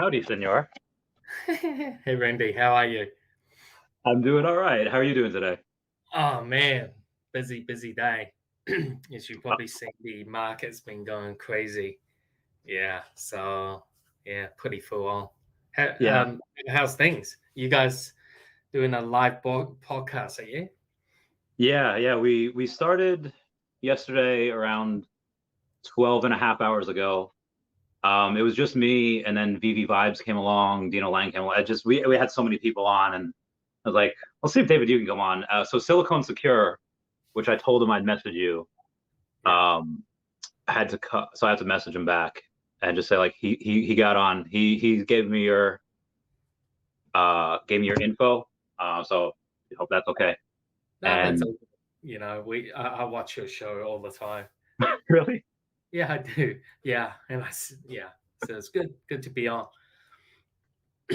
Howdy, senor. Hey Randy, how are you? I'm doing all right. How are you doing today? Oh man, busy day. As you've probably seen, the market's been going crazy. Yeah, so yeah, pretty full on. How, Yeah, how's things? You guys doing a live podcast, are you? yeah. We started yesterday around 12 and a half hours ago. It was just me, and then Vivi Vibes came along, Dino Lang came along. We had so many people on, and I was like, let's see if David Yu can come on. So Silicon Secure, which I told him I'd message you, Yeah. I had to cut, so I had to message him back and just say like he got on. He gave me your info. So I hope that's okay. No, that's And all. I watch your show all the time. really. Yeah, I do. Yeah, yeah. So it's good to be on.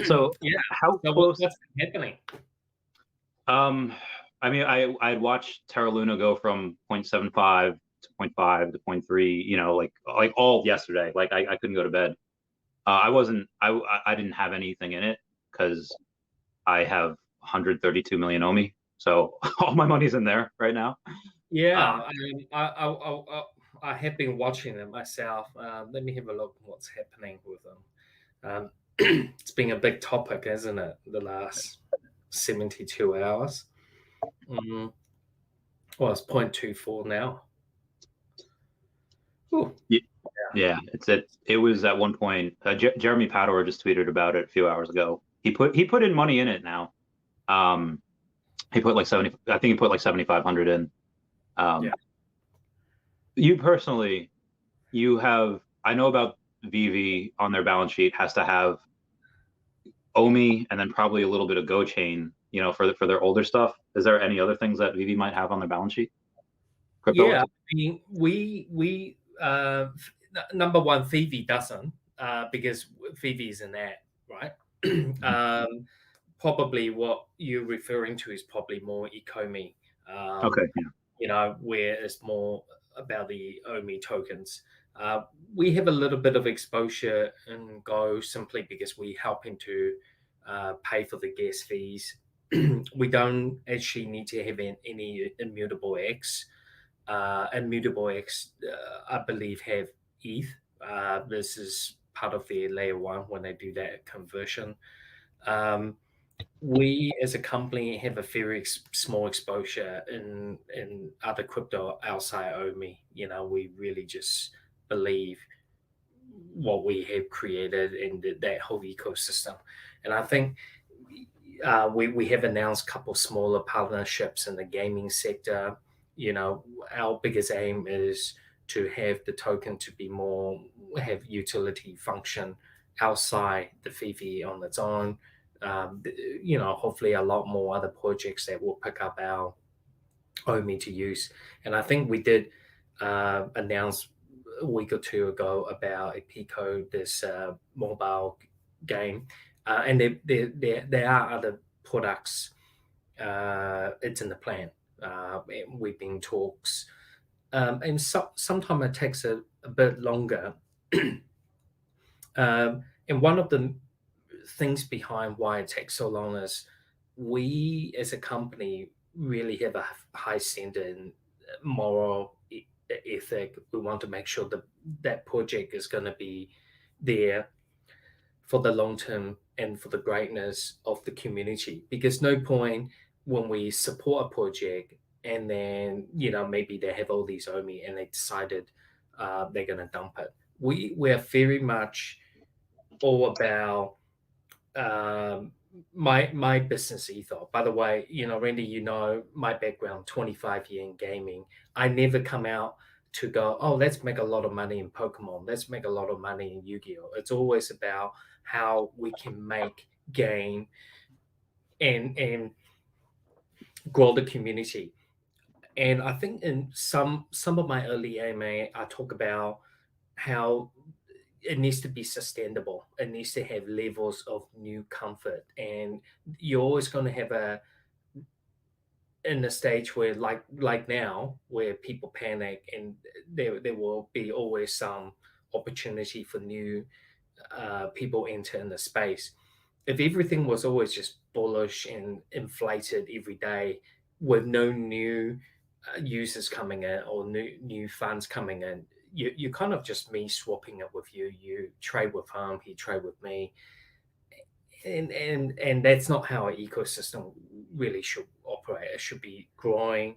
So Yeah. how So close? what's been happening? Um, I mean, I'd watched Terra Luna go from 0.75 to zero point 0.5 to zero point 0.3. Like all yesterday. Like I couldn't go to bed. I wasn't. I didn't have anything in it because I have 132 million Omi. So all my money's in there right now. Yeah, Uh, I have been watching them myself. Let me have a look at what's happening with them. It's been a big topic, isn't it? The last 72 hours. Mm, well, it's 0.24 now. Ooh, y- yeah. yeah, it was at one point. Jeremy Padour just tweeted about it a few hours ago. He put in money in it now. Um, he put like 70. I think he put like 7,500 in. Yeah. Um, you personally, you have. I know about Veve on their balance sheet has to have Omi and then probably a little bit of Go Chain. For their older stuff. Is there any other things that Veve might have on their balance sheet? Crypto Yeah. wise? I mean, number one, Phoebe doesn't, because Phoebe is an ad, right? Mhm. um, Probably what you're referring to is probably more Ecomi. Um, Okay. Yeah. where it's more about the OMI tokens. We have a little bit of exposure in Go simply because we helping to pay for the gas fees. We don't actually need to have any immutable X. Immutable X, I believe, have ETH. This is part of the layer one when they do that conversion. Um, we as a company have a very small exposure in other crypto outside OMI. We really just believe what we have created in that whole ecosystem. And I think we have announced a couple smaller partnerships in the gaming sector. Our biggest aim is to have the token to be more have utility function outside the Fifi on its own. Hopefully a lot more other projects that will pick up our OMI to use. And I think we did announce a week or two ago about Pico, this mobile game, and there are other products. It's in the plan. We've been in talks, and sometimes it takes a bit longer. And one of the things behind why it takes so long is we as a company really have a high standard in moral ethic. We want to make sure that that project is going to be there for the long term and for the greatness of the community, because no point when we support a project and then maybe they have all these OMI and they decided they're going to dump it. We're very much all about my business ethos. By the way, Randy, my background, 25 year in gaming. I never come out to go, oh, let's make a lot of money in Pokemon. Let's make a lot of money in Yu-Gi-Oh. It's always about how we can make game and grow the community. And I think in some of my early AMA, I talk about how it needs to be sustainable. It needs to have levels of new comfort, and you're always going to have a in a stage where like now where people panic, and there will be always some opportunity for new people enter in the space. If everything was always just bullish and inflated every day with no new users coming in or new funds coming in, you kind of just me swapping it with you. You trade with him, he trade with me, and that's not how an ecosystem really should operate. It should be growing,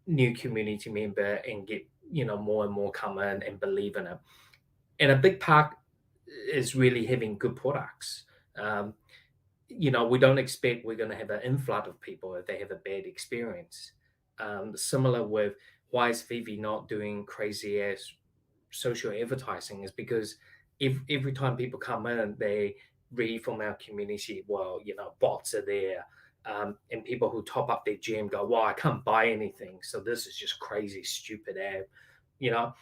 new community member, and get more and more come in and believe in it. And a big part is really having good products. Um, we don't expect we're going to have an influx of people if they have a bad experience. Similar with why is Veve not doing crazy ass social advertising is because if every time people come in, they read from our community, well, bots are there. And people who top up their gym go, well, I can't buy anything. So this is just crazy, stupid ad. You know,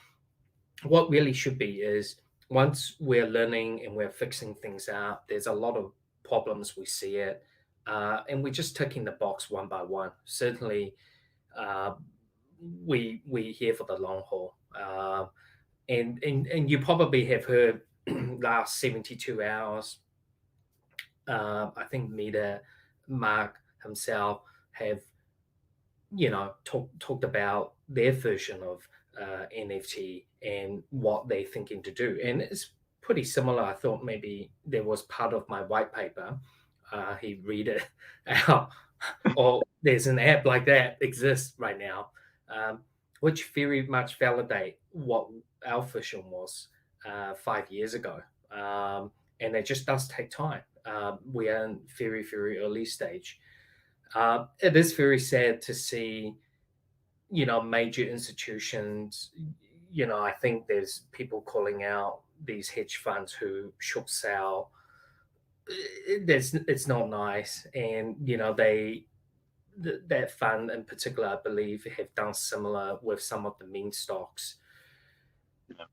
what really should be is once we're learning and we're fixing things out, there's a lot of problems we see it. And we're just ticking the box one by one. Certainly, uh, we here for the long haul. And you probably have heard last 72 hours, I think Meta, Mark himself have, talked about their version of NFT and what they're thinking to do. And it's pretty similar. I thought maybe there was part of my white paper. He read it out, or there's an app like that exists right now, which very much validate what our vision was 5 years ago. And it just does take time. We are in very, very early stage. It is very sad to see, major institutions. I think there's people calling out these hedge funds who short sell. It's not nice, and that fund in particular, I believe, have done similar with some of the meme stocks.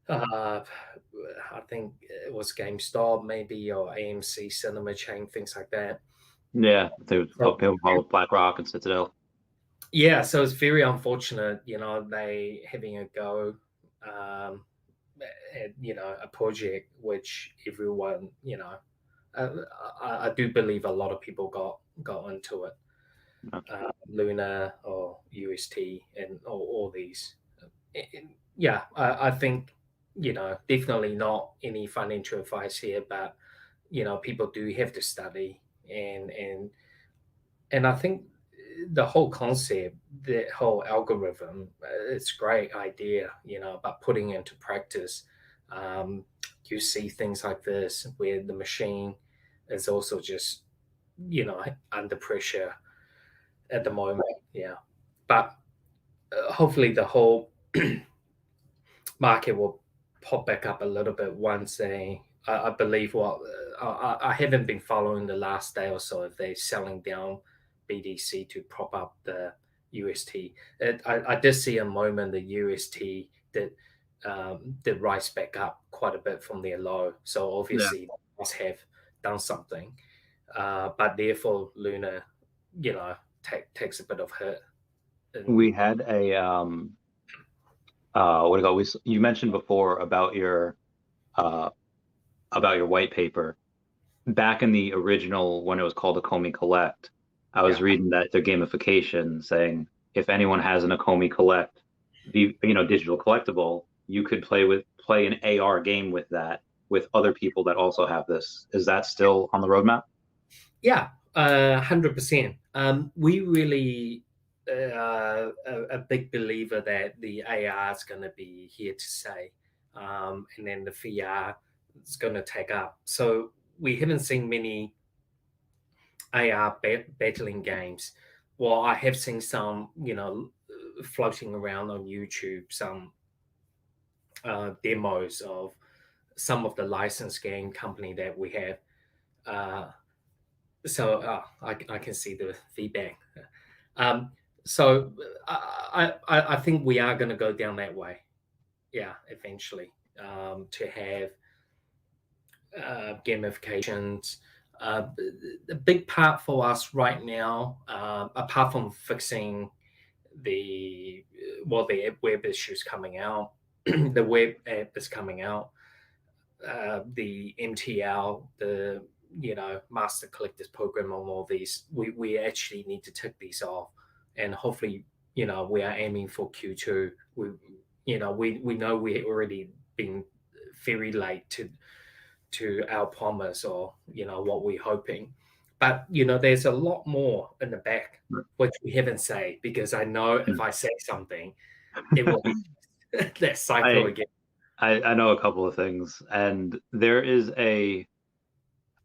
Uh, I think it was GameStop, maybe, or AMC Cinema Chain, things like that. Yeah, they would So, call it BlackRock and Citadel. yeah, so it's very unfortunate, they having a go at a project which everyone, I do believe a lot of people got into it. Luna or UST and all these. Yeah, I think definitely not any financial advice here, but people do have to study and I think the whole concept, the whole algorithm, it's a great idea, but putting into practice, you see things like this where the machine is also just, under pressure at the moment. Yeah. But hopefully the whole market will pop back up a little bit once I believe I haven't been following the last day or so if they're selling down BDC to prop up the UST. I did see a moment the UST did rise back up quite a bit from their low. So Yeah, obviously they must have done something. But therefore Luna, takes a bit of hit. we had a what do you call it? You mentioned before uh about your white paper. Back in the original when it was called Ecomi Collect, I was Yeah. reading that the gamification saying if anyone has an Ecomi Collect, digital collectible, you could play an AR game with that with other people that also have this. Is that still on the roadmap? Yeah, 100%. We really a big believer that the AR is going to be here to stay, and then the VR is going to take up. So we haven't seen many AR battling games. Well, I have seen some, floating around on YouTube, some demos of some of the licensed game company that we have. Uh, I can see the feedback. Um, so I think we are going to go down that way. Yeah, eventually, to have gamifications. The big part for us right now, apart from fixing the the web issues coming out, the web app is coming out. the MTL, the Master Collectors Program on all these. We actually need to tick these off, and hopefully, we are aiming for Q2. We know we already been very late to our promise, or what we're hoping. But there's a lot more in the back which we haven't said, because I know if I say something, it will be that cycle again. I know a couple of things, and there is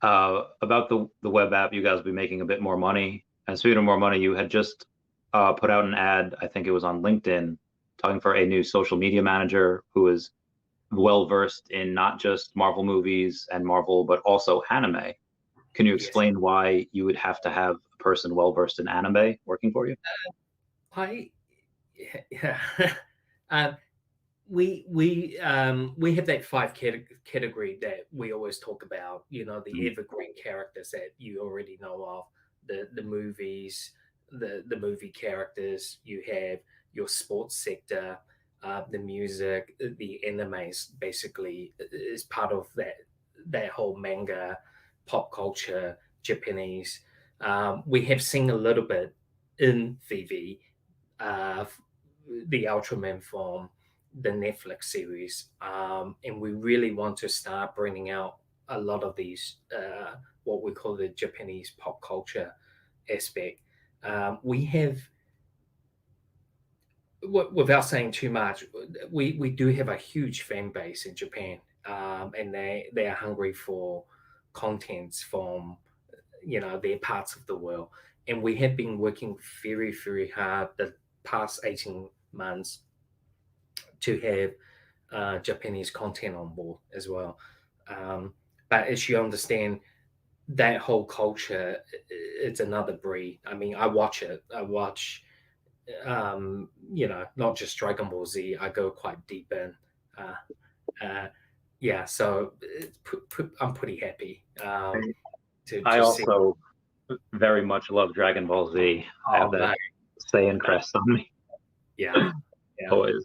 about the web app. You guys will be making a bit more money, and speaking of more money, you had just put out an ad. I think it was on LinkedIn, talking for a new social media manager who is well versed in not just Marvel movies and Marvel, but also anime. Can you explain why you would have to have a person well versed in anime working for you? We have that 5 category that we always talk about. The evergreen characters that you already know of, the movies, the movie characters. You have your sports sector, the music, the animes. Basically, is part of that whole manga, pop culture, Japanese. We have seen a little bit in Veve, the Ultraman from the Netflix series, and we really want to start bringing out a lot of these, what we call the Japanese pop culture aspect. We have, without saying too much, we do have a huge fan base in Japan, and they are hungry for contents from their parts of the world, and we have been working very, very hard the past 18 months to have Japanese content on board as well. But as you understand, that whole culture, it's another breed. I mean, I watch it. I watch, not just Dragon Ball Z. I go quite deep in. So I'm pretty happy. I also very much love Dragon Ball Z. I have that Saiyan crest on me. Yeah. Always.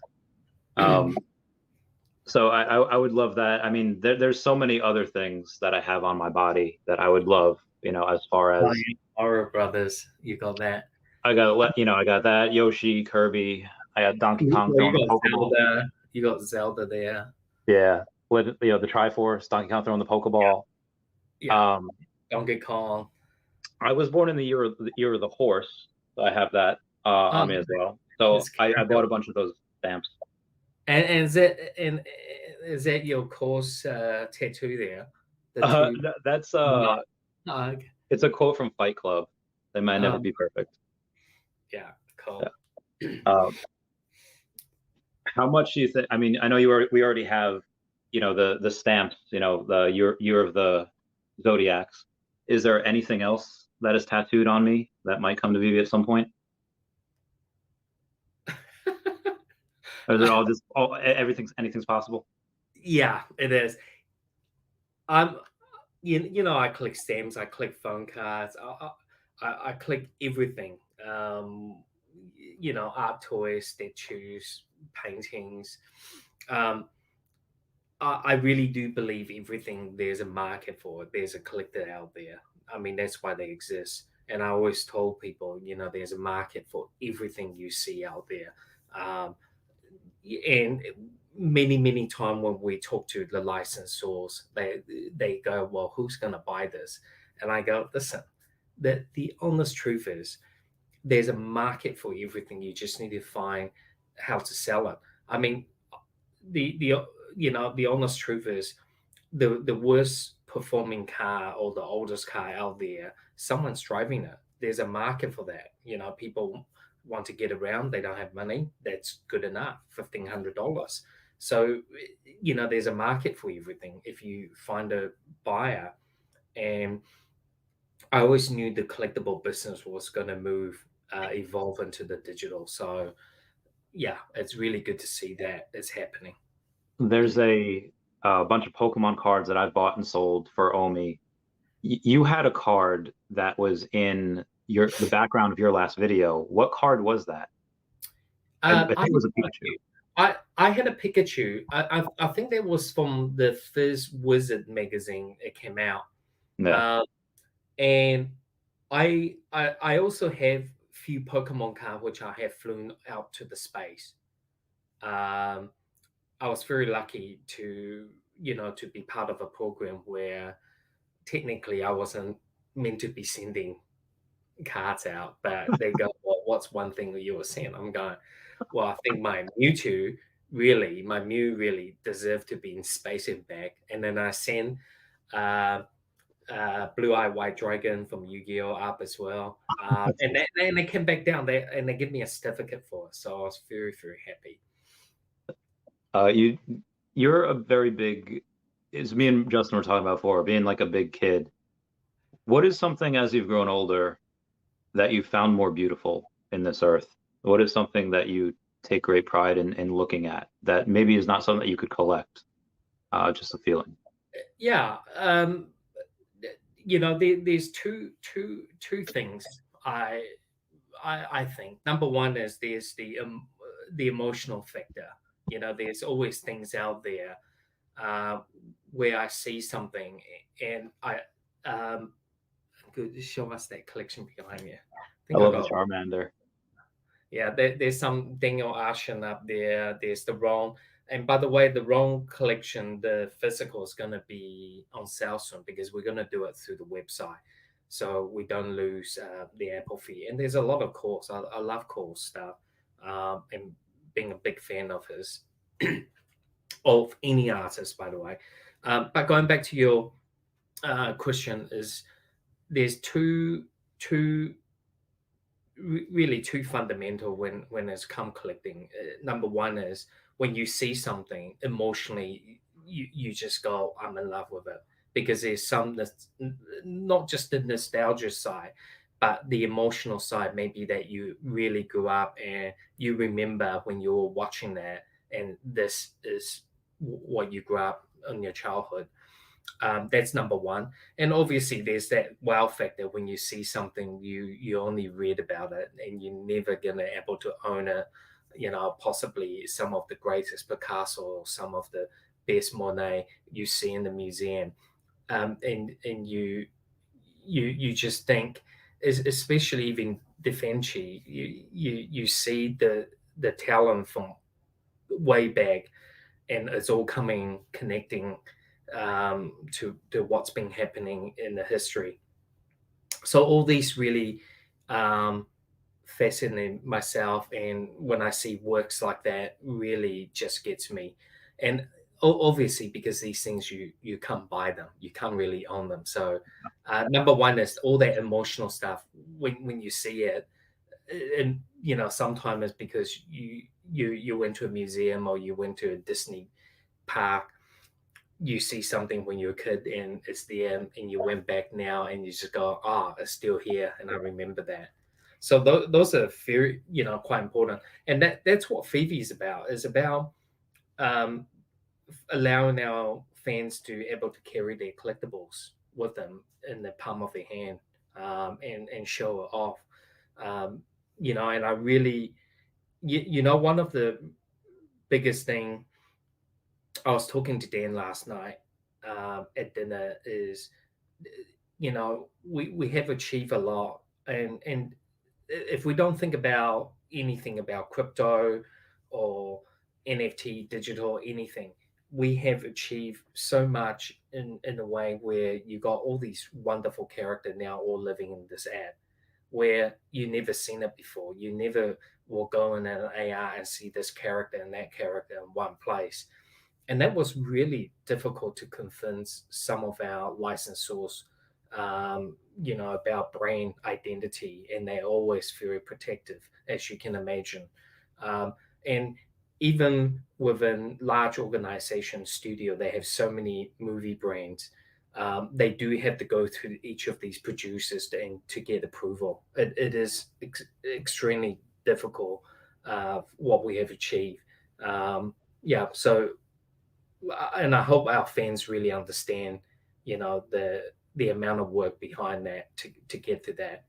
So I would love that. I mean, there's so many other things that I have on my body that I would love, as far as Arya Brothers. You got that. I got that Yoshi, Kirby. I got Donkey Kong. You got Zelda there. Yeah, with the Triforce, Donkey Kong throwing the Pokeball. Yeah. Donkey Kong. I was born in the year of the horse, so I have that on me as well. So I bought a bunch of those stamps. And is that your course tattoo there? That's it's a quote from Fight Club. They might never be perfect. Yeah, cool. Yeah. How much do you think? I mean, I know we already have, the stamps, the year of the Zodiacs. Is there anything else that is tattooed on me that might come to Veve at some point? Or is it all just anything's possible? Yeah, it is. I collect stamps, I collect phone cards, I collect everything. Art toys, statues, paintings. I really do believe everything, there's a market for it. There's a collector out there. I mean, that's why they exist. And I always told people, there's a market for everything you see out there. And many times when we talk to the licensors, they go, well, who's going to buy this? And I go, listen, the honest truth is there's a market for everything. You just need to find how to sell it. I mean, the honest truth is the worst performing car or the oldest car out there, someone's driving it. There's a market for that. People want to get around, they don't have money. That's good enough, $1,500. So there's a market for everything if you find a buyer. And I always knew the collectible business was going to evolve into the digital. So yeah, it's really good to see that it's happening. There's a bunch of Pokemon cards that I've bought and sold for Omi. You had a card that was in the background of your last video. What card was that? I think it was a Pikachu. I had a Pikachu. I think that was from the first Wizard magazine it came out. Yeah. And I also have few Pokemon cards which I have flown out to the space. Um, I was very lucky to to be part of a program where technically I wasn't meant to be sending cards out, but they go, "Well, what's one thing that you were saying?" I'm going, "Well, I think my Mew really deserved to be in space and back." And then I sent uh, Blue Eye White Dragon from Yu-Gi-Oh up as well, and they came back down there and they give me a certificate for it, so I was very very happy. You you're a very big, as me and Justin were talking about before, being like a big kid. What is something as you've grown older that you found more beautiful in this earth? What is something that you take great pride in looking at that maybe is not something that you could collect? Just a feeling. Yeah, there's two things I think. Number one is there's the emotional factor. There's always things out there uh, where I see something and I could show us that collection behind me. I I think I love the got Charmander. yeah. There's some Daniel Ashen up there. There's the wrong. And by the way, the wrong collection, the physical is going to be on sale soon because we're going to do it through the website, so we don't lose the Apple fee. And there's a lot of course. I love course stuff, and being a big fan of his, of any artist, by the way. But going back to your question, is there's two really two fundamental when it's come collecting. Number one is when you see something emotionally, you just go, I'm in love with it, because there's some that's not just the nostalgia side, but the emotional side, maybe that you really grew up and you remember when you were watching that, and this is what you grew up in your childhood. That's number one. And obviously there's that wow factor when you see something, you only read about it and you're never gonna able to own it. Possibly some of the greatest Picasso or some of the best Monet you see in the museum. And you just think, especially even Da Vinci, you see the talent from way back, and it's all coming connecting to what's been happening in the history. So all these really um, fascinate myself, and when I see works like that, really just gets me. And obviously, because these things you can't buy them, you can't really own them. So number one is all that emotional stuff when you see it, and sometimes it's because you went to a museum or you went to a Disney park, you see something when you're a kid and it's there, and you went back now and you just go, it's still here and I remember that. So those are very, quite important. And that's what Veve is about um, allowing our fans to able to carry their collectibles with them in the palm of their hand, and show it off. And I really, one of the biggest thing, I was talking to Dan last night at dinner, is we have achieved a lot, and if we don't think about anything about crypto or NFT, digital, anything, we have achieved so much in a way where you got all these wonderful characters now all living in this app, where you never seen it before. You never will go in an AR and see this character and that character in one place. And that was really difficult to convince some of our licensors, about brand identity, and they're always very protective, as you can imagine. And even within large organization studio, they have so many movie brands. They do have to go through each of these producers to get approval. It is extremely difficult, what we have achieved. Yeah, so, and I hope our fans really understand, the amount of work behind that to get to that.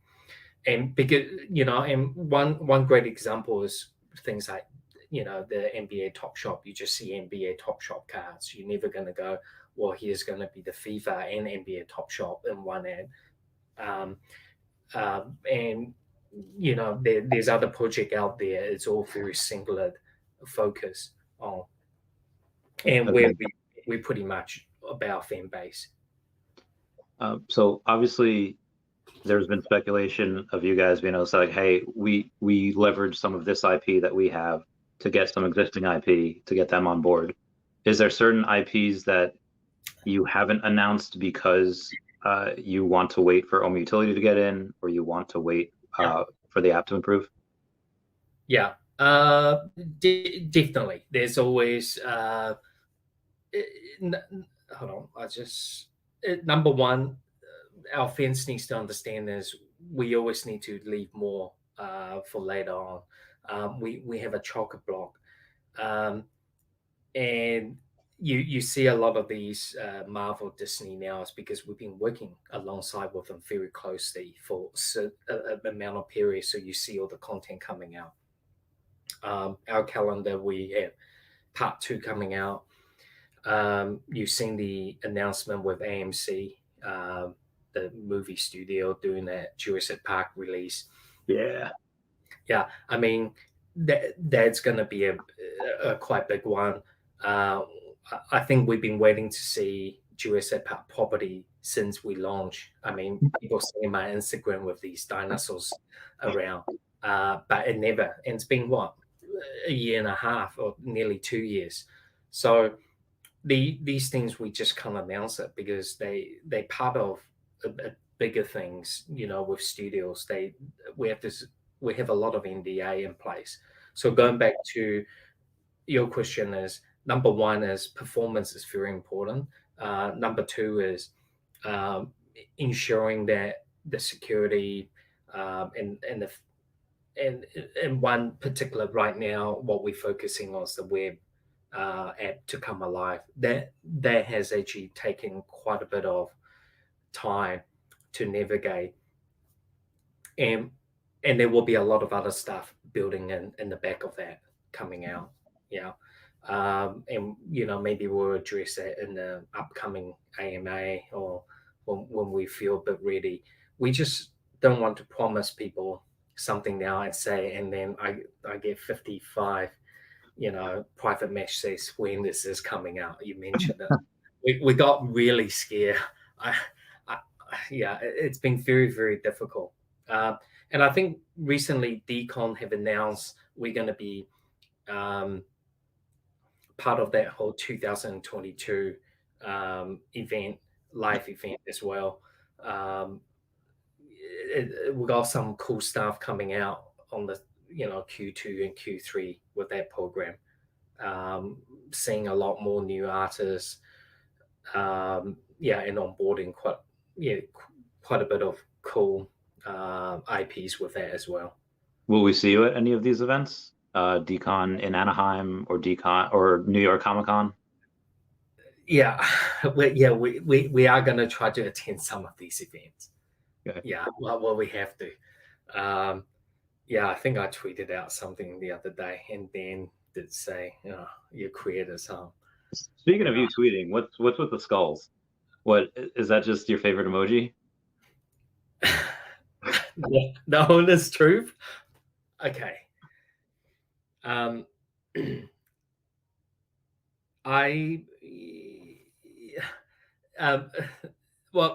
And because and one great example is things like the NBA Top Shop, you just see NBA Top Shop cards. You're never going to go, well, here's going to be the FIFA and NBA Top Shop in one ad. And there's other project out there. It's all very singular focus on, and Okay. we're pretty much about fan base. So obviously, there's been speculation of you guys being able to say, like, hey, we leverage some of this IP that we have to get some existing IP to get them on board. Is there certain IPs that you haven't announced because you want to wait for Omi Utility to get in, or you want to wait for the app to improve? Yeah, definitely. There's always hold on. Number one, our fans needs to understand is we always need to leave more for later on. We have a chocker block, and you see a lot of these Marvel, Disney now is because we've been working alongside with them very closely for an amount of period. So you see all the content coming out. Our calendar, we have part 2 coming out. You've seen the announcement with AMC, the movie studio, doing that Jurassic Park release. Yeah. I mean, that's going to be a quite big one. I think we've been waiting to see Jurassic Park property since we launched. I mean, people see my Instagram with these dinosaurs around, but it never. And it's been what, a year and a half or nearly 2 years. So these things, we just can't announce it because they're part of a bigger things. With studios, we have a lot of NDA in place. So going back to your question, is number one is performance is very important. Number two is ensuring that the security and one particular right now, what we're focusing on is the web app to come alive. That has actually taken quite a bit of time to navigate, and there will be a lot of other stuff building in the back of that coming out. And maybe we'll address that in the upcoming AMA or when we feel a bit ready. We just don't want to promise people something now and say, and then I get 55 private messages when this is coming out. You mentioned it. We got really scared. It's been very, very difficult. And I think recently Decon have announced we're going to be part of that whole 2022 live event as well. We got some cool stuff coming out on the Q2 and Q3 with that program. Seeing a lot more new artists, and onboarding quite a bit of cool IPs with that as well. Will we see you at any of these events? Decon in Anaheim or Decon or New York Comic Con? Yeah, we are going to try to attend some of these events. Okay. Yeah, well, we have to. I think I tweeted out something the other day, and Dan did say, your creators. Speaking of you tweeting, what's with the skulls? What is that? Just your favorite emoji? The honest truth. Okay. Well,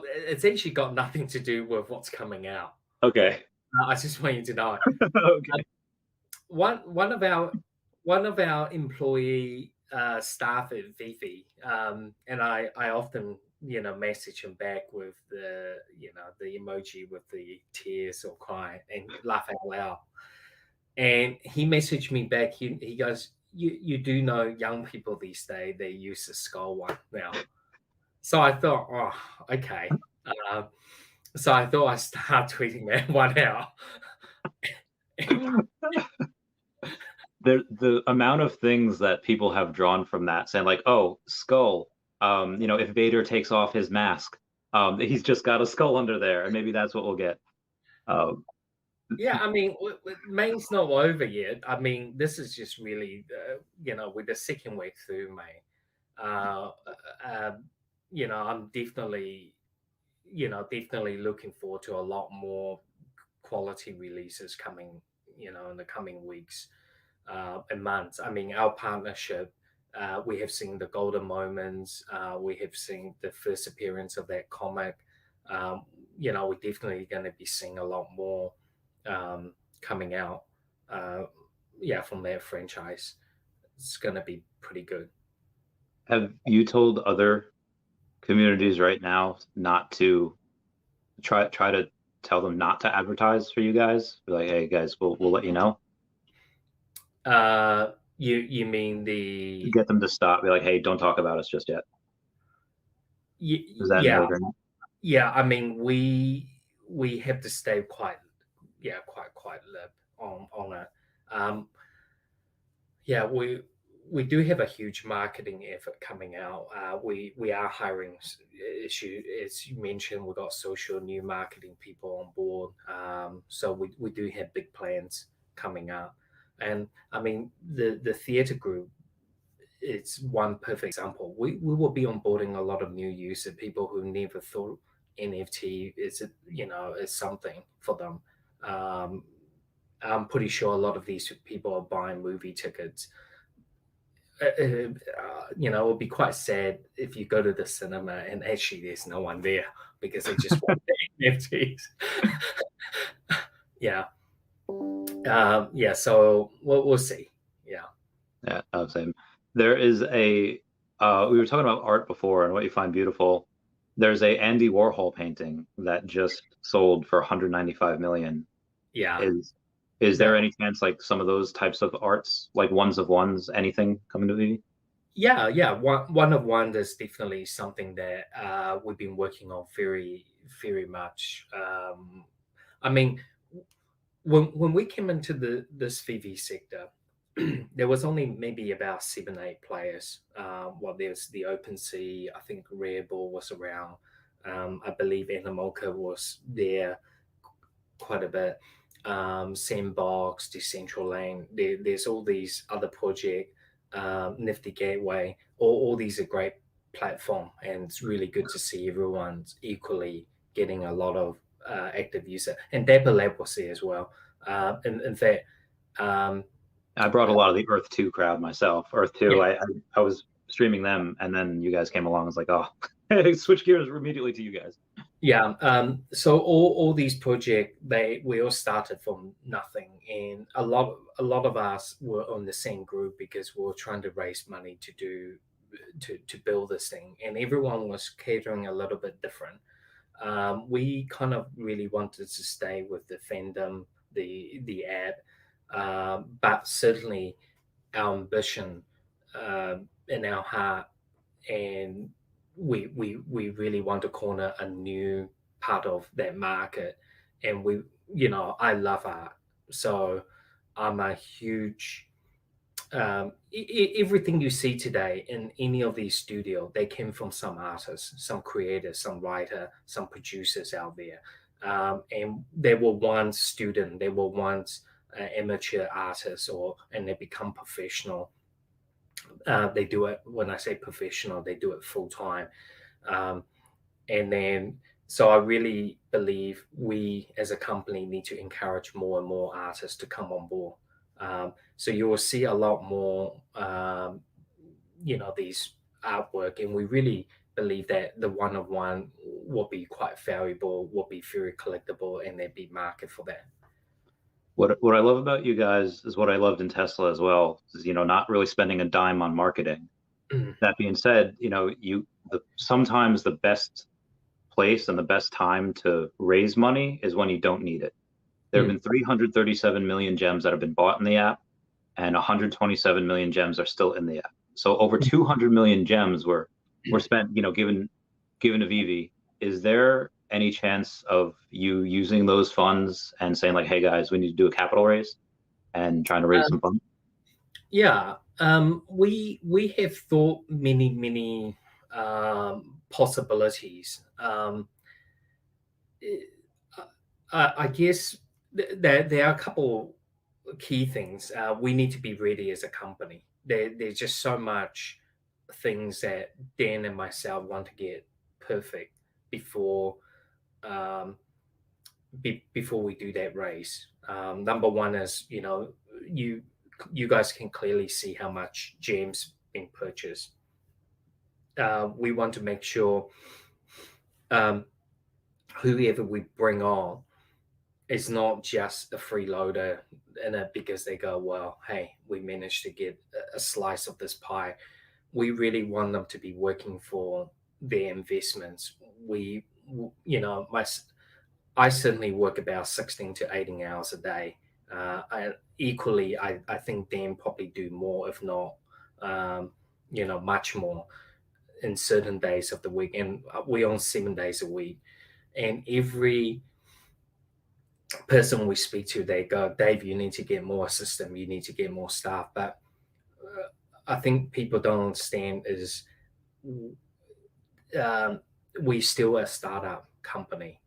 it's actually got nothing to do with what's coming out. Okay. I just want you to know. Okay. One of our employee staff at Veve, and I often message him back with the emoji with the tears or crying and laugh out loud. And he messaged me back. He goes, "You do know young people these days, they use the skull one now." So I thought, oh, okay. So I thought I'd start tweeting that one out. The amount of things that people have drawn from that, saying like, "Oh, skull. If Vader takes off his mask, he's just got a skull under there, and maybe that's what we'll get." Yeah, I mean, Maine's not over yet. I mean, this is just really, we're the second week through May. Uh, uh, I'm definitely looking forward to a lot more quality releases coming, in the coming weeks and months. I mean, our partnership, we have seen the golden moments. We have seen the first appearance of that comic. We're definitely going to be seeing a lot more coming out. Uh, from their franchise. It's going to be pretty good. Have you told other communities right now not to try to tell them not to advertise for you guys? Be like, hey guys, we'll let you know. You mean the Get them to stop. Be like, hey, don't talk about us just yet. Is that an yeah, agreement? yeah. I mean, we have to stay quite lip on it. Um, yeah, we do have a huge marketing effort coming out. We are hiring, as you mentioned, we've got social new marketing people on board. So we do have big plans coming up. And I mean, the theatre group, it's one perfect example. We will be onboarding a lot of new users, people who never thought NFT is something for them. Um, I'm pretty sure a lot of these people are buying movie tickets. It would be quite sad if you go to the cinema and actually there's no one there because they just want the NFTs. Yeah. Yeah. So we'll see. Yeah. Yeah, same. There is a we were talking about art before and what you find beautiful. There's a Andy Warhol painting that just sold for 195 million. Yeah. Is there That any chance like some of those types of arts, like ones of ones, anything coming to Veve? yeah. One of one is definitely something that we've been working on very, very much. I mean, when we came into this VV sector, there was only maybe about 7, 8 players. There's the OpenSea. I think Rarible was around. I believe Animoca was there quite a bit. Sandbox, Decentraland. There's all these other projects. Nifty Gateway. All these are great platform, and it's really good to see everyone's equally getting a lot of active user. And Dapper Lab was there as well. In fact, I brought a lot of the Earth 2 crowd myself. Earth 2, yeah, I was streaming them, and then you guys came along. I was like, oh, switch gears immediately to you guys. yeah. So all these projects, we all started from nothing, and a lot of us were on the same group because we were trying to raise money to build this thing, and everyone was catering a little bit different. We kind of really wanted to stay with the fandom, the app, but certainly our ambition in our heart, and we really want to corner a new part of that market. And I love art, so I'm a huge everything you see today in any of these studios, they came from some artists, some creators, some writer, some producers out there. And they were once student, they were once amateur artists, and they become professional. They do it, when I say professional, they do it full time. Um, and then, so I really believe we as a company need to encourage more and more artists to come on board. So you will see a lot more, these artwork, and we really believe that the one of one will be quite valuable, will be very collectible, and there'd be market for that. What I love about you guys is what I loved in Tesla as well, is not really spending a dime on marketing. That being said, sometimes the best place and the best time to raise money is when you don't need it. There have been 337 million gems that have been bought in the app, and 127 million gems are still in the app. So over 200 million gems were spent, given to Veve. Is there any chance of you using those funds and saying like, hey guys, we need to do a capital raise and trying to raise some funds? Yeah, we have thought many possibilities. I guess there are a couple key things. We need to be ready as a company. There's just so much things that Dan and myself want to get perfect before um, before we do that raise. Number one is, you you guys can clearly see how much James being purchased. We want to make sure um, whoever we bring on is not just a freeloader in it because they go, well, hey, we managed to get a slice of this pie. We really want them to be working for their investments. We, I certainly work about 16 to 18 hours a day. I think Dan probably do more, if not, much more in certain days of the week. And we on 7 days a week. And every person we speak to, they go, Dave, you need to get more system, you need to get more staff. But I think people don't understand is we still a startup company.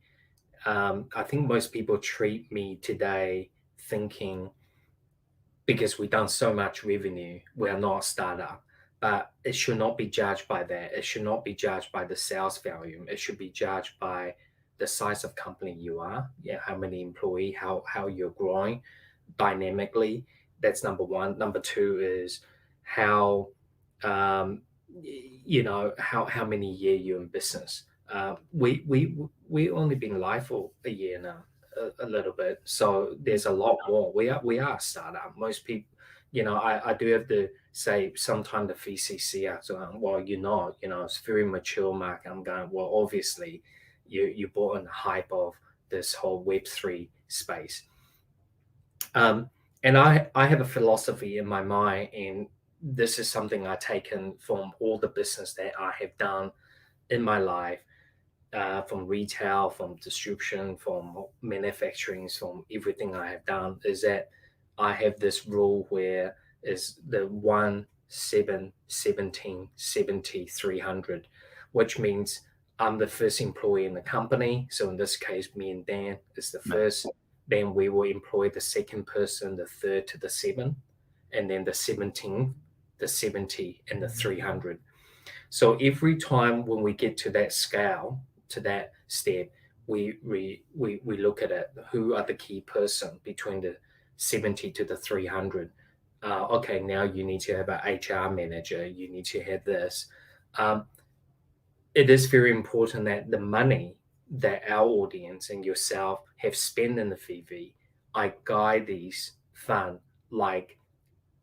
I think most people treat me today thinking because we've done so much revenue, we are not a startup. But it should not be judged by that. It should not be judged by the sales volume. It should be judged by the size of company you are, yeah, how many employee, how you're growing dynamically. That's number one. Number two is how how many year you're in business. We only been live for a year now, a little bit. So there's a lot more. We are a startup. Most people, I do have to say sometimes the VCC are going, well, you're not, it's very mature market. I'm going, well, obviously you bought in the hype of this whole Web3 space. And I have a philosophy in my mind, and this is something I've taken from all the business that I have done in my life, from retail, from distribution, from manufacturing, from everything I have done, is that I have this rule where is the 1 7 17 70 300, which means I'm the first employee in the company. So in this case, me and Dan is the first. Then we will employ the second person, the third to the seventh, and then the 17th, the 70, and the 300. So every time when we get to that scale, to that step, we look at it. Who are the key person between the 70 to the 300? Okay, now you need to have an HR manager. You need to have this. It is very important that the money that our audience and yourself have spent in the Veve, I guide these fund like,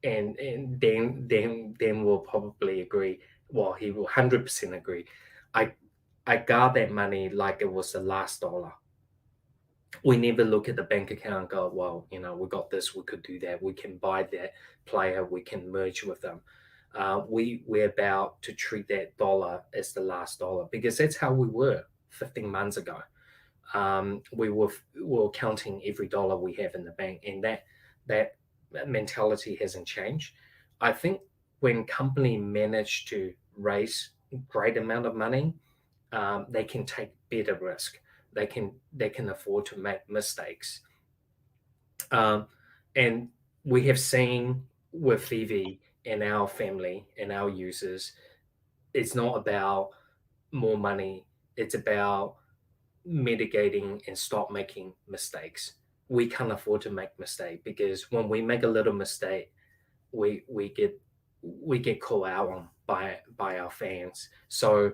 and Dan will probably agree. Well, he will 100% agree. I guard that money like it was the last dollar. We never look at the bank account and go, well, we got this, we could do that, we can buy that player, we can merge with them. We're about to treat that dollar as the last dollar because that's how we were 15 months ago. We were counting every dollar we have in the bank, and that mentality hasn't changed. I think when company manage to raise a great amount of money, they can take better risk. They can afford to make mistakes. And we have seen with Veve and our family and our users, it's not about more money. It's about mitigating and stop making mistakes. We can't afford to make mistake because when we make a little mistake, we get called out on by our fans. So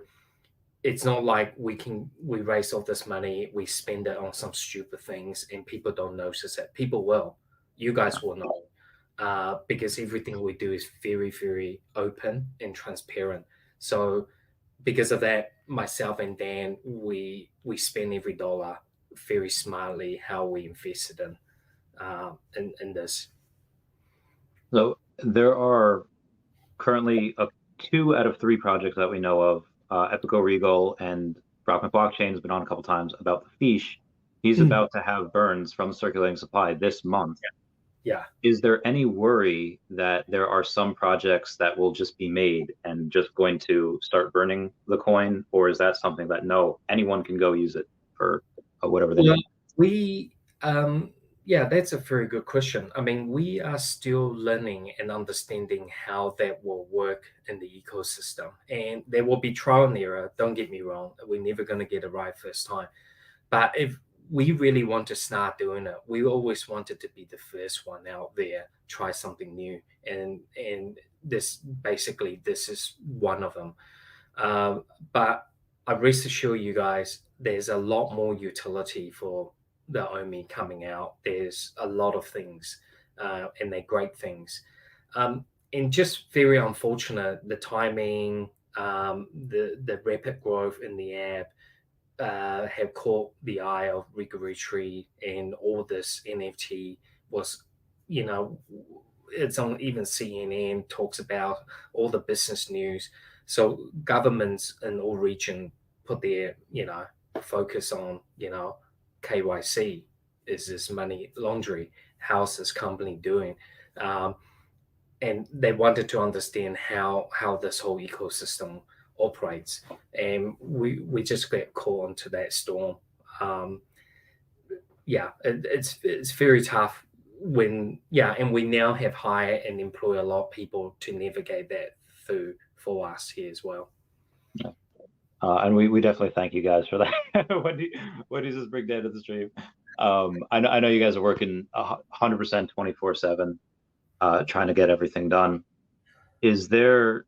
it's not like we raise all this money, we spend it on some stupid things, and people don't notice it. People will. You guys will know, because everything we do is very, very open and transparent. So because of that, myself and Dan, we spend every dollar very smartly. How we invested in this. So there are currently 2 out of 3 projects that we know of. Epico Regal and Brockman Blockchain has been on a couple times about the fiche. He's about to have burns from circulating supply this month. Yeah. Is there any worry that there are some projects that will just be made and just going to start burning the coin, or is that something that no, anyone can go use it for whatever they need? We Yeah, that's a very good question. I mean, we are still learning and understanding how that will work in the ecosystem. And there will be trial and error. Don't get me wrong. We're never going to get it right first time. But if we really want to start doing it, we always wanted to be the first one out there, try something new. And this is one of them. But I rest assure you guys, there's a lot more utility for the OMI coming out. There's a lot of things, and they're great things. And just very unfortunate, the timing, the rapid growth in the app have caught the eye of regulatory, and all this NFT was, you know, it's on even CNN talks about all the business news. So governments in all region put their, focus on, KYC. Is this money laundering? How's this company doing? Um, and they wanted to understand how this whole ecosystem operates, and we just get caught into that storm. Um, yeah, it's very tough and we now have hired and employ a lot of people to navigate that through for us here as well. Yeah. And we definitely thank you guys for that. Wendy's just bring data to the stream. I know you guys are working 100% 24/7, trying to get everything done. Is there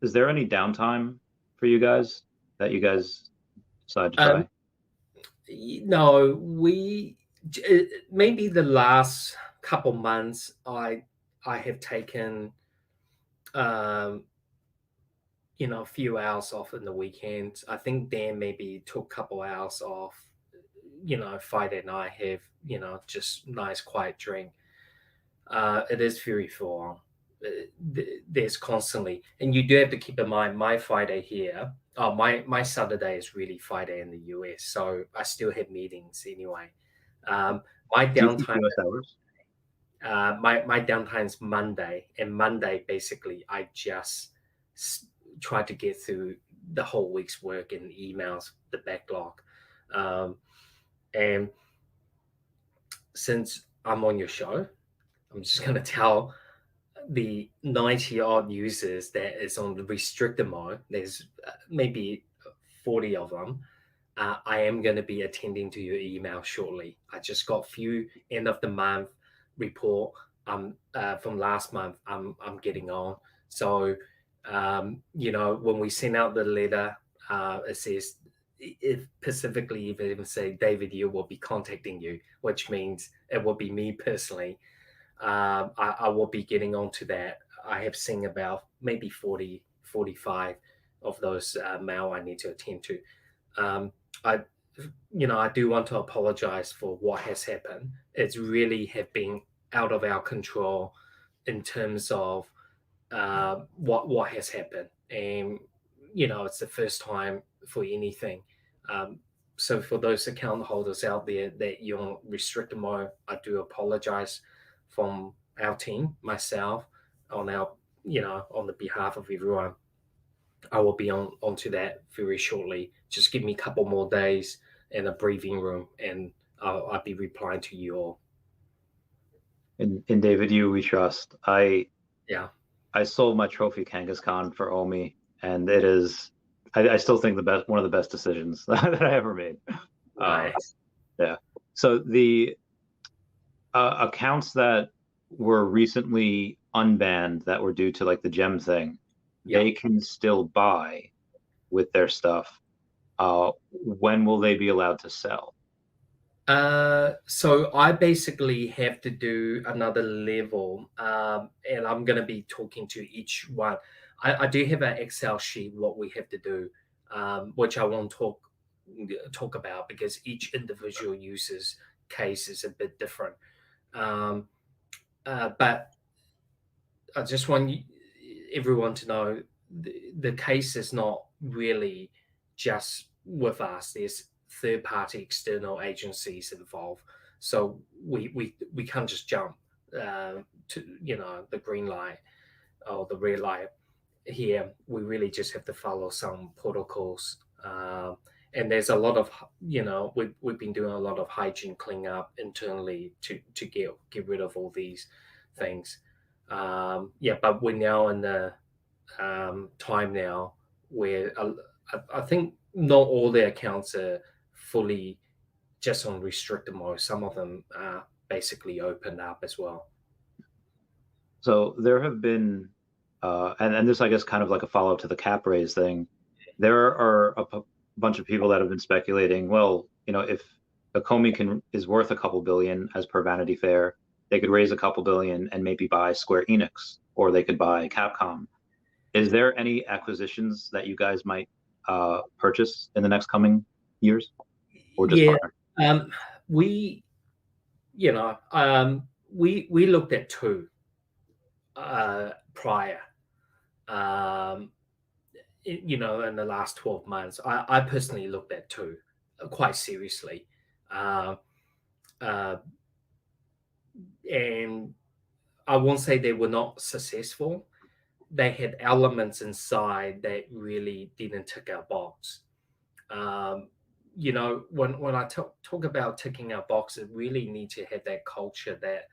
is there any downtime for you guys that you guys decide to try? No, maybe the last couple months I have taken a few hours off in the weekends. I think Dan maybe took a couple hours off. Friday night, have just nice quiet drink. It is very full on. There's constantly, and you do have to keep in mind, my Friday here. My Saturday is really Friday in the US, so I still have meetings anyway. My downtime, US hours? my downtime's Monday, and Monday basically I just try to get through the whole week's work and emails, the backlog, and since I'm on your show, I'm just going to tell the 90 odd users that is on the restricted mode. There's maybe 40 of them. I am going to be attending to your email shortly. I just got a few end of the month report from last month. I'm getting on. So when we send out the letter, it says, if specifically even say David Yu will be contacting you, which means it will be me personally. I will be getting onto that. I have seen about maybe 40, 45 of those mail I need to attend to. I do want to apologize for what has happened. It's really have been out of our control in terms of what has happened, and it's the first time for anything. So for those account holders out there that you're on restricted mode, I do apologize from our team, myself, on on the behalf of everyone. I will be onto that very shortly. Just give me a couple more days in a briefing room, and I'll be replying to you all. In David Yu, we trust. Yeah. I sold my trophy Kangaskhan for Omi, and it is, I still think one of the best decisions that I ever made. Nice. Yeah. So the accounts that were recently unbanned that were due to like the gem thing, they can still buy with their stuff. When will they be allowed to sell? So I basically have to do another level, and I'm going to be talking to each one. I do have an Excel sheet what we have to do, which I won't talk about because each individual user's case is a bit different. But I just want everyone to know the case is not really just with us. There's third-party external agencies involved, so we can't just jump to the green light or the red light. Here we really just have to follow some protocols, and there's a lot of, we've been doing a lot of hygiene cleanup internally to get rid of all these things. But we're now in the time now where I think not all the accounts are fully just on restricted mode. Some of them are basically opened up as well. So there have been, and this I guess kind of like a follow up to the cap raise thing. There are a bunch of people that have been speculating. Well, if Ecomi is worth a couple billion as per Vanity Fair, they could raise a couple billion and maybe buy Square Enix, or they could buy Capcom. Is there any acquisitions that you guys might purchase in the next coming years, or just partner? We we looked at two prior, in the last 12 months. I personally looked at two quite seriously, and I won't say they were not successful. They had elements inside that really didn't tick our box. When I talk about ticking our box, it really need to have that culture, that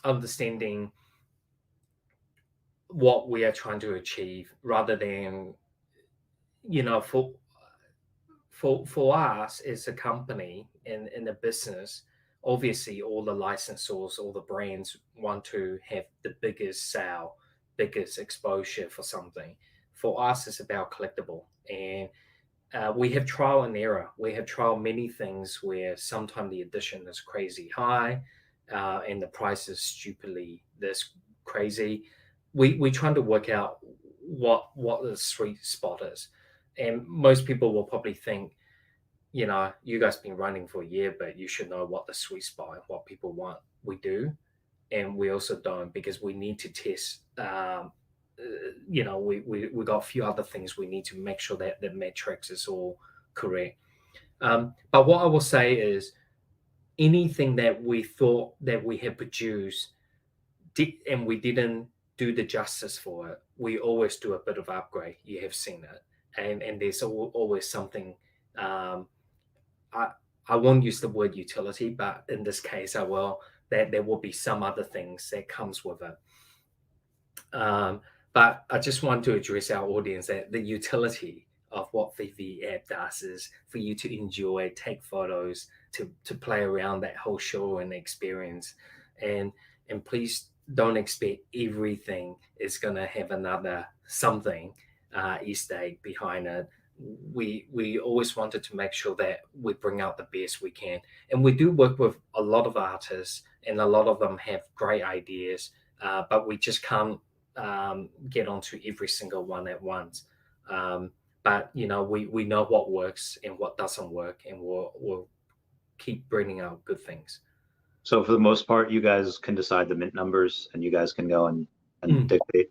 understanding what we are trying to achieve, rather than, for us as a company in the business. Obviously, all the licensors, all the brands want to have the biggest sale, biggest exposure for something. For us, it's about collectible, and we have trial and error. We have tried many things where sometimes the edition is crazy high, and the price is stupidly this crazy. We trying to work out what the sweet spot is, and most people will probably think, you guys been running for a year, but you should know what the sweet spot and what people want. We do, and we also don't, because we need to test. We got a few other things we need to make sure that the metrics is all correct. But what I will say is, anything that we thought that we had produced and we didn't do the justice for it, we always do a bit of upgrade. You have seen it, and there's always something. I won't use the word utility, but in this case I will. That there will be some other things that comes with it. But I just want to address our audience that the utility of what Veve app does is for you to enjoy, take photos, to play around that whole show and experience. And please don't expect everything is going to have another something Easter egg behind it. We always wanted to make sure that we bring out the best we can. And we do work with a lot of artists, and a lot of them have great ideas, but we just can't get onto every single one at once. But we know what works and what doesn't work, and we'll keep bringing out good things. So for the most part, you guys can decide the mint numbers, and you guys can go and dictate.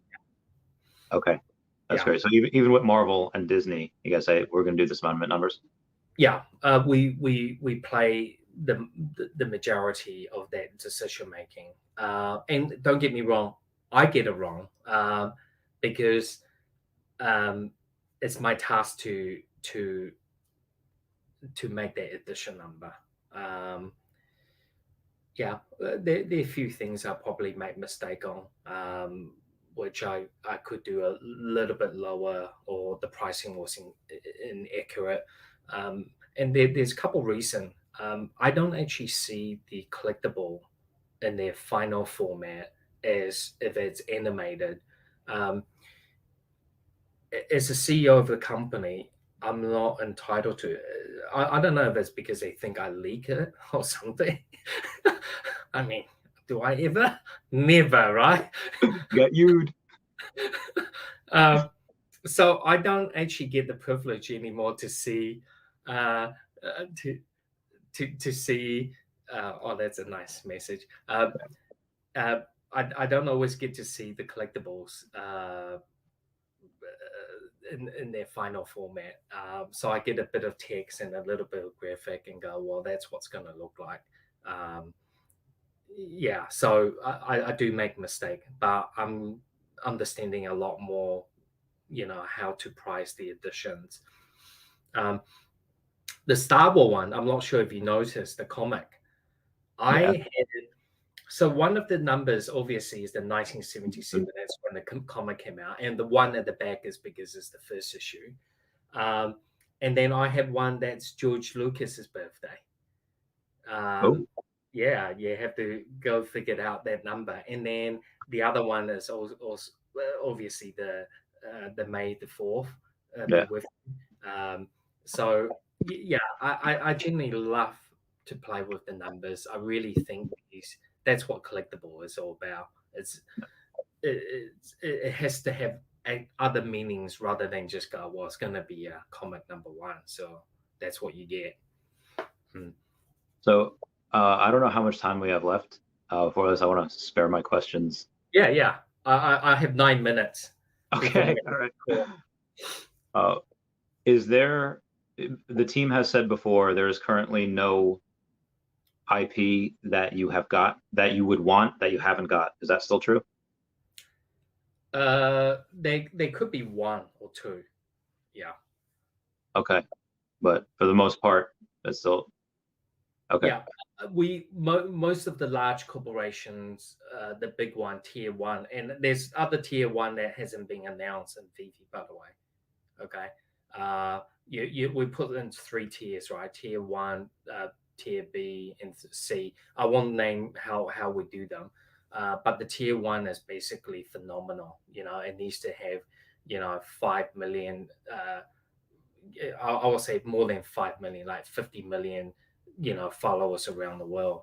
Okay, that's great. So even with Marvel and Disney, you guys say we're going to do this amount of mint numbers. Yeah, we play the majority of that decision making. And don't get me wrong, I get it wrong, because it's my task to make that edition number. There are a few things I probably make mistake on, which I could do a little bit lower, or the pricing was inaccurate. And there's a couple reasons. I don't actually see the collectible in their final format as if it's animated. As a CEO of the company, I'm not entitled to it. I don't know if it's because they think I leak it or something. I mean, do I ever? Never, right? Got you. So I don't actually get the privilege anymore to see, to see. Oh, that's a nice message. I don't always get to see the collectibles in their final format. So I get a bit of text and a little bit of graphic and go, well, that's what's going to look like. So I do make a mistake, but I'm understanding a lot more how to price the editions. The Star Wars one, I'm not sure if you noticed the comic. So one of the numbers obviously is the 1977. That's when the comic came out, and the one at the back is because it's the first issue. And then I have one that's George Lucas's birthday. Yeah, you have to go figure out that number. And then the other one is also obviously the May the 4th. So yeah, I genuinely love to play with the numbers. I really think that's what collectible is all about. It has to have other meanings rather than just go, well, it's going to be a comic number 1. So that's what you get. So I don't know how much time we have left for this. I want to spare my questions. Yeah. I have 9 minutes. Okay. All right. Is there, the team has said before, there is currently no IP that you have got that you would want that you haven't got. Is that still true? They could be 1 or 2. Yeah. Okay. But for the most part, it's still okay. Yeah. Most of the large corporations, the big one, tier 1, and there's other tier 1 that hasn't been announced in Veve, by the way. Okay. We put it into 3 tiers, right? Tier 1, tier B, and C. I won't name how we do them, but the tier 1 is basically phenomenal. It needs to have 5 million. I will say more than 5 million, like 50 million, followers around the world.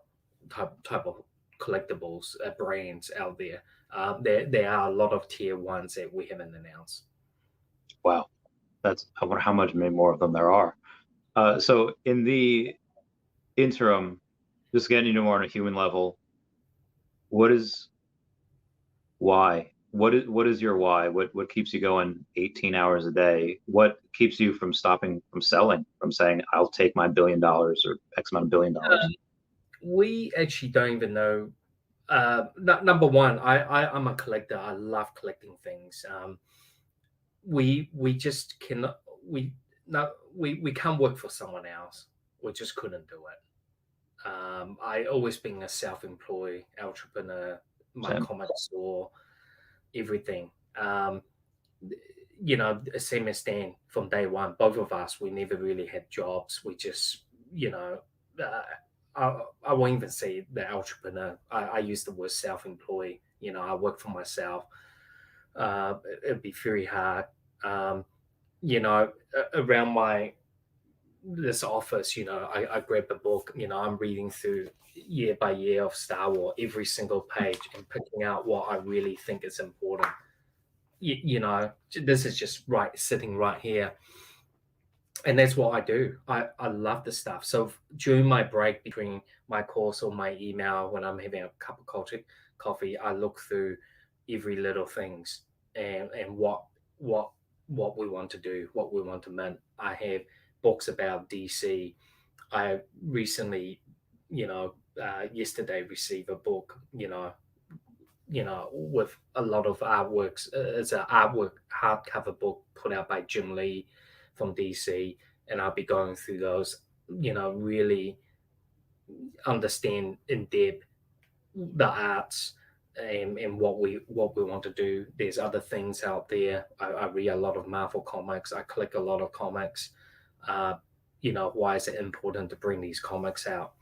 Type of collectibles brands out there. There are a lot of tier 1s that we haven't announced. Wow. I wonder how much more of them there are. So in the interim, just getting more on a human level, what is your why? What keeps you going 18 hours a day? What keeps you from stopping from selling, from saying, I'll take my $1 billion or X amount of $1 billion? We actually don't even know. Number one, I'm a collector. I love collecting things. We just cannot. We can't work for someone else. We just couldn't do it. I always been a self-employed entrepreneur. My comic store, everything. Same as Dan from day one. Both of us, we never really had jobs. We just, I won't even say the entrepreneur. I use the word self-employed. I work for myself. It'd be very hard. Around this office, I grab a book. I'm reading through year by year of Star Wars, every single page, and picking out what I really think is important. This is just sitting right here. And that's what I do. I love the stuff. So during my break between my course or my email, when I'm having a cup of coffee, I look through every little things and what we want to do, what we want to mint. I have books about DC. I recently, yesterday received a book, with a lot of artworks. It's an artwork hardcover book put out by Jim Lee from DC, and I'll be going through those, really understand in depth the arts and what we want to do. There's other things out there. I read a lot of Marvel comics. I collect a lot of comics. Why is it important to bring these comics out?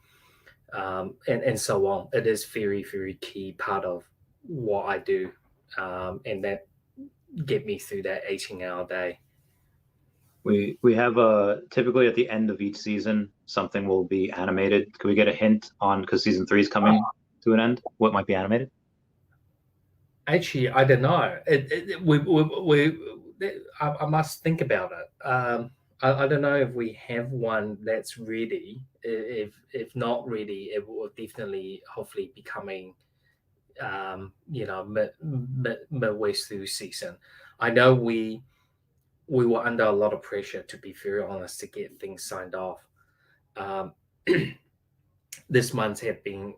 And so on. It is very, very key part of what I do, and that get me through that 18-hour day. We have typically at the end of each season, something will be animated. Can we get a hint on, because season 3 is coming to an end, what might be animated? Actually, I don't know. I must think about it. I don't know if we have one that's ready. If not ready, it will definitely, hopefully, be coming. Midway through season. I know we were under a lot of pressure, to be very honest, to get things signed off. This month had been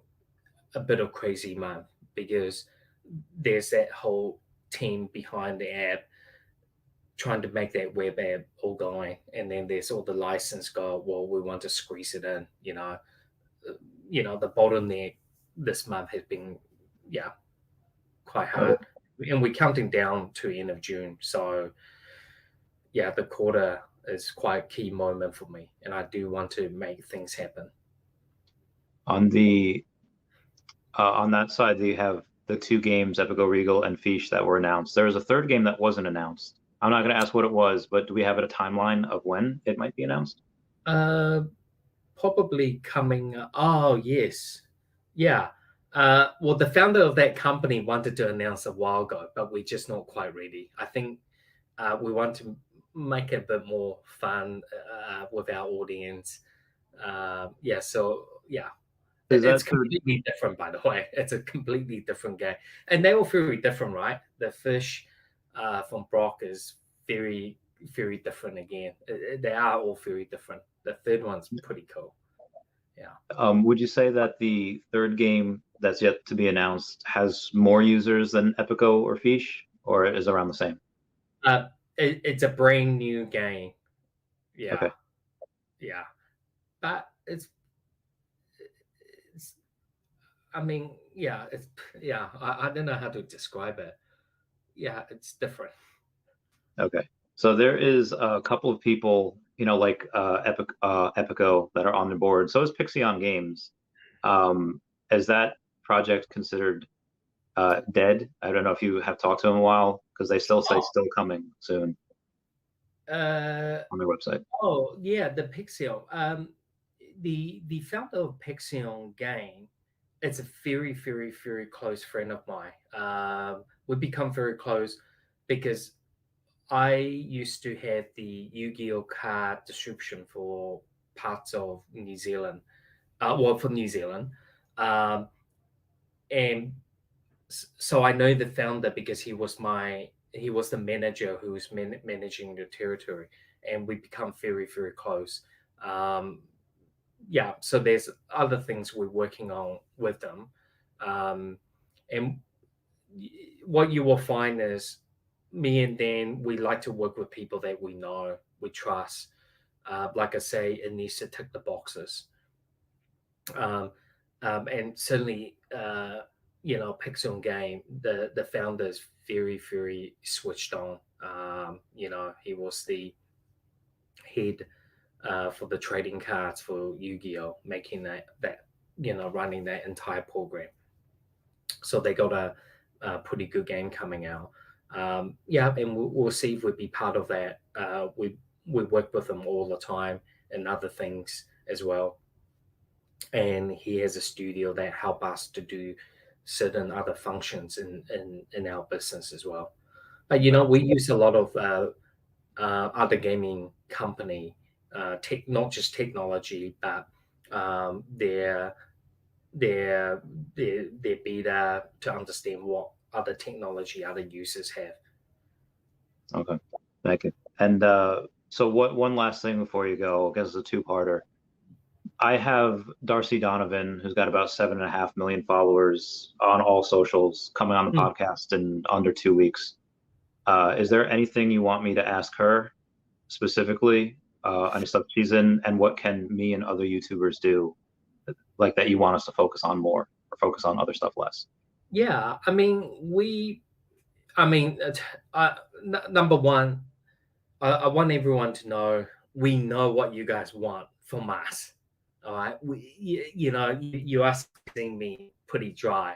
a bit of crazy month because there's that whole team behind the app. trying to make that web app all going, and then there's all the license go. Well, we want to squeeze it in. The bottleneck this month has been quite hard, and we're counting down to end of June. So the quarter is quite a key moment for me, and I do want to make things happen. On that side, you have the 2 games, Epico Regal and Fiche, that were announced. There was a third game that wasn't announced. I'm not going to ask what it was, but do we have a timeline of when it might be announced? Probably coming. Oh, yes. Yeah. Well, the founder of that company wanted to announce a while ago, but we're just not quite ready. I think we want to make it a bit more fun with our audience. It's completely different, by the way. It's a completely different game. And they're all very different, right? The fish from Brock is very, very different again. They are all very different. The third one's pretty cool. Yeah. Would you say that the third game that's yet to be announced has more users than Epico or Fiche, or is around the same? It's a brand new game. Yeah. Okay. Yeah. But I don't know how to describe it. Yeah, it's different. Okay. So there is a couple of people, like Epico, that are on the board. So is Pixion Games. Is that project considered dead? I don't know if you have talked to them a while, because they still say still coming soon on their website. Oh yeah, the Pixion. The founder of Pixion Game, it's a very, very, very close friend of mine. We've become very close because I used to have the Yu-Gi-Oh card distribution for parts of New Zealand. For New Zealand. And so I know the founder because he was the manager who was managing the territory, and we become very, very close. So there's other things we're working on with them. And what you will find is me and Dan, we like to work with people that we know, we trust. Like I say, it needs to tick the boxes. And certainly, Pixion Game, the founder is very, very switched on. He was the head for the trading cards for Yu-Gi-Oh, making that running that entire program. So they got a pretty good game coming out. And we'll see if we'd be part of that. We work with them all the time and other things as well. And he has a studio that help us to do certain other functions in our business as well. But we use a lot of other gaming company, not just technology, but their beta to understand what other technology other users have. Okay, thank you. And so one last thing before you go, I guess it's a two-parter. I have Darcy Donovan, who's got about 7.5 million followers on all socials, coming on the podcast in under 2 weeks. Is there anything you want me to ask her specifically? Any stuff she's in, and what can me and other YouTubers do, like that you want us to focus on more, or focus on other stuff less? Yeah, number one, I want everyone to know we know what you guys want from us. All right, you are seeing me pretty dry.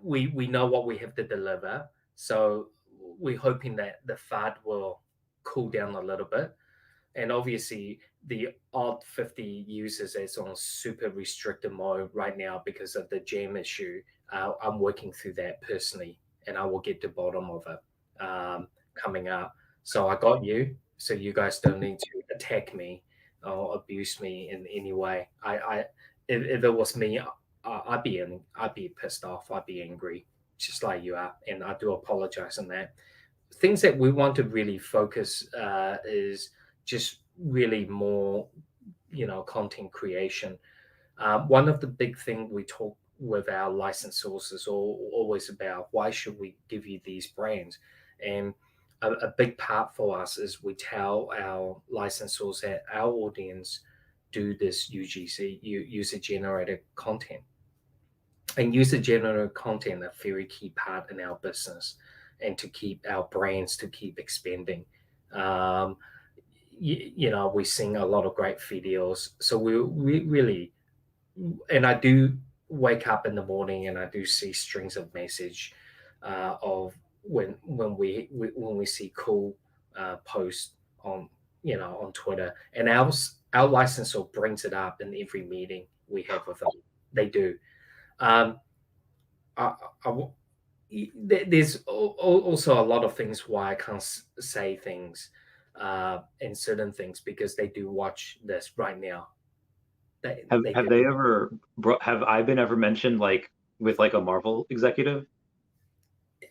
We know what we have to deliver, so we're hoping that the FUD will cool down a little bit. And obviously, the odd 50 users is on super restricted mode right now because of the jam issue. I'm working through that personally, and I will get to the bottom of it coming up. So I got you, so you guys don't need to attack me or abuse me in any way. If it was me, I'd be pissed off. I'd be angry, just like you are, and I do apologize on that. Things that we want to really focus is just really more, content creation. One of the big things we talk with our license sources always about, why should we give you these brands? And a big part for us is we tell our licensors that our audience do this UGC, user generated content. And user generated content a very key part in our business and to keep our brands to keep expanding. We're seeing a lot of great videos. So we really, and I do wake up in the morning and I do see strings of message of when we see cool posts on on Twitter, and our licensor brings it up in every meeting we have with them. They do. Um, there's also a lot of things why I can't say things and certain things because they do watch this right now. Have they ever have I been ever mentioned like with like a Marvel executive?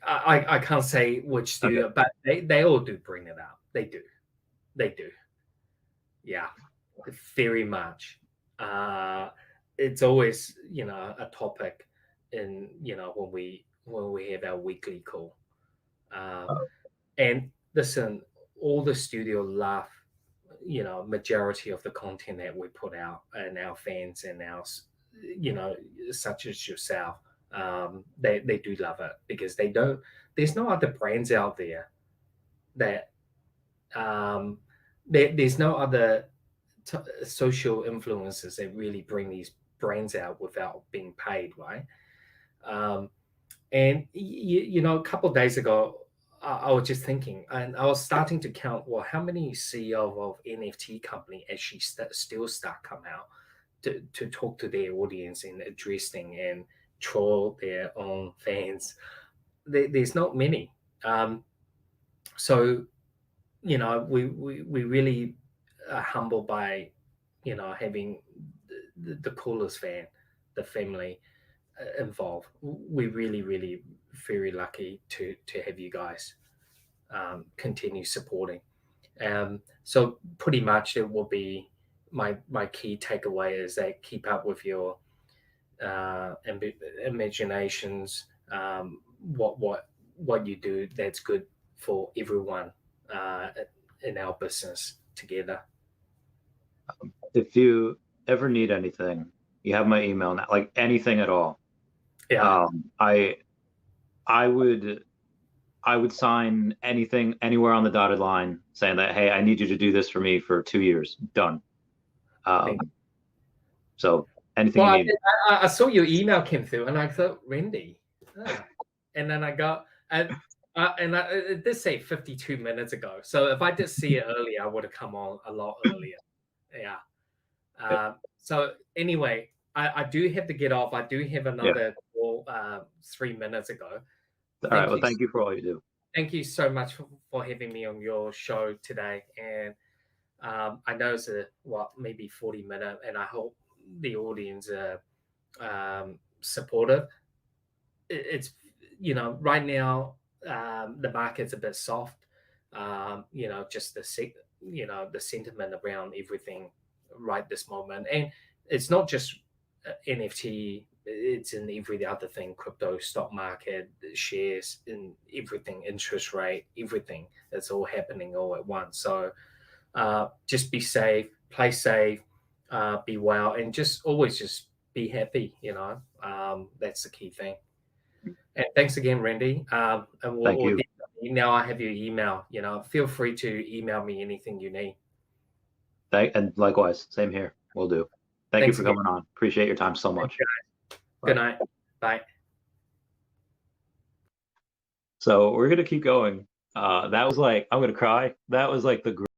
I can't say which studio, Okay. but they all do bring it up. They do. Yeah, very much. It's always a topic in when we have our weekly call. And listen, all the studio love majority of the content that we put out, and our fans and our such as yourself, they do love it because they don't. There's no other brands out there that there's no other social influencers that really bring these brands out without being paid, right? And a couple of days ago, I was just thinking, and I was starting to count. Well, how many CEO of NFT company actually still start come out to talk to their audience and address things and troll their own fans? There's not many. So we really are humbled by having the coolest fan, the family involved. We really very lucky to have you guys continue supporting. So pretty much it will be my key takeaway is that keep up with your imaginations. What you do that's good for everyone in our business together. If you ever need anything, you have my email now, like anything at all. Yeah. I would sign anything anywhere on the dotted line saying that, hey, I need you to do this for me for 2 years. Done. So anything you need. I saw your email came through and I thought, Wendy. And then I got, and it did say 52 minutes ago. So if I did see it earlier, I would have come on a lot earlier. Yeah. So anyway, I do have to get off. I do have another call 3 minutes ago. All right. Well, thank you for all you do. Thank you so much for having me on your show today. And I know it's maybe 40-minute, and I hope the audience are supportive. It's right now the market's a bit soft. Just the sentiment around everything right this moment, and it's not just NFT. It's in every other thing: crypto, stock market, shares, in everything, interest rate, everything. It's all happening all at once. So just be safe, play safe, be well, and always just be happy. That's the key thing. And thanks again, Randy. And Thank you. Now I have your email. Feel free to email me anything you need. And likewise, same here. Will do. Thanks you for coming on. Appreciate your time so much. Good night. Bye. So we're gonna keep going. That was like, I'm gonna cry. That was like the